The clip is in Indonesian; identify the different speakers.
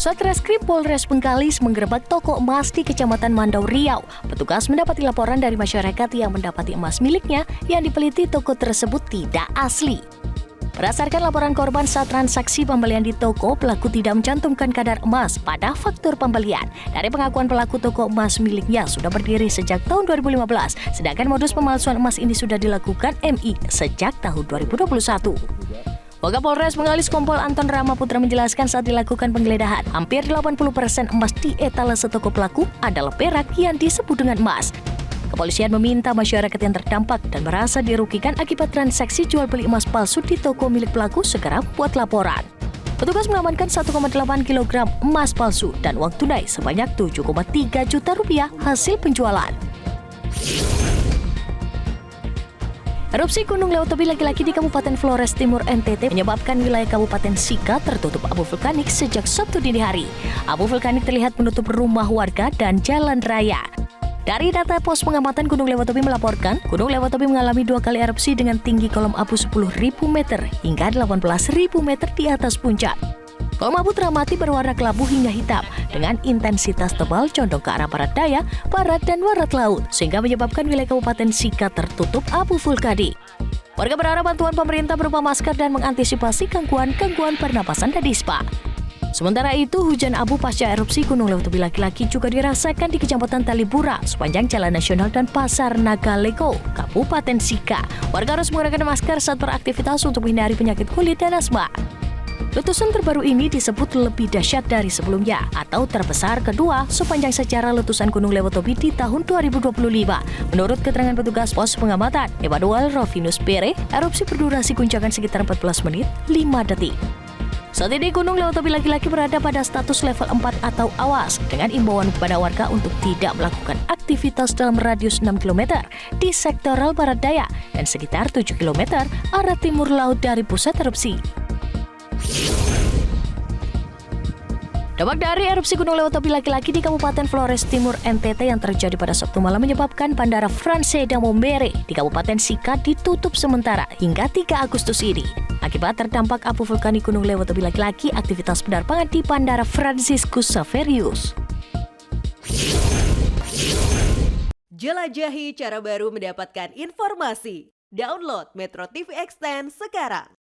Speaker 1: Satreskrim Polres Bengkalis menggerebek toko emas di Kecamatan Mandau, Riau. Petugas mendapati laporan dari masyarakat yang mendapati emas miliknya yang dipeliti toko tersebut tidak asli. Berdasarkan laporan korban saat transaksi pembelian di toko, pelaku tidak mencantumkan kadar emas pada faktur pembelian. Dari pengakuan pelaku, toko emas miliknya sudah berdiri sejak tahun 2015, sedangkan modus pemalsuan emas ini sudah dilakukan MI sejak tahun 2021. Wakapolres Bengkalis Kompol Anton Rama Putra menjelaskan saat dilakukan penggeledahan, hampir 80% emas di etalase toko pelaku adalah perak yang disebut dengan emas. Kepolisian meminta masyarakat yang terdampak dan merasa dirugikan akibat transaksi jual beli emas palsu di toko milik pelaku segera membuat laporan. Petugas mengamankan 1,8 kg emas palsu dan uang tunai sebanyak 7,3 juta rupiah hasil penjualan. Erupsi Gunung Lewotobi laki-laki di Kabupaten Flores Timur NTT menyebabkan wilayah Kabupaten Sika tertutup abu vulkanik sejak Sabtu dini hari. Abu vulkanik terlihat menutup rumah warga dan jalan raya. Dari data pos pengamatan Gunung Lewotobi melaporkan, Gunung Lewotobi mengalami 2 kali erupsi dengan tinggi kolom abu 10.000 meter hingga 18.000 meter di atas puncak. Kolom abu teramati berwarna kelabu hingga hitam dengan intensitas tebal condong ke arah barat daya, barat, dan barat laut, sehingga menyebabkan wilayah Kabupaten Sika tertutup abu vulkanik. Warga berharap bantuan pemerintah berupa masker dan mengantisipasi gangguan pernapasan dan ispa. Sementara itu, hujan abu pasca erupsi Gunung Lewotobi laki-laki juga dirasakan di Kecamatan Talibura, sepanjang Jalan Nasional dan Pasar Nagaleko, Kabupaten Sika. Warga harus menggunakan masker saat beraktivitas untuk menghindari penyakit kulit dan asma. Letusan terbaru ini disebut lebih dahsyat dari sebelumnya atau terbesar kedua sepanjang sejarah letusan Gunung Lewotobi di tahun 2025. Menurut keterangan petugas pos pengamatan, Emanuel Rovinus Pere, erupsi berdurasi guncangan sekitar 14 menit 5 detik. Saat ini Gunung Lewotobi laki-laki berada pada status level 4 atau awas dengan imbauan kepada warga untuk tidak melakukan aktivitas dalam radius 6 km di sektoral barat daya dan sekitar 7 km arah timur laut dari pusat erupsi. Dampak dari erupsi Gunung Lewotobi laki-laki di Kabupaten Flores Timur NTT yang terjadi pada Sabtu malam menyebabkan Bandara Franse Damombere di Kabupaten Sika ditutup sementara hingga 3 Agustus ini. Akibat terdampak abu vulkanik Gunung Lewotobi laki-laki, aktivitas penerbangan di Bandara Franciscus Saverius.
Speaker 2: Jelajahi cara baru mendapatkan informasi. Download Metro TV Extend sekarang.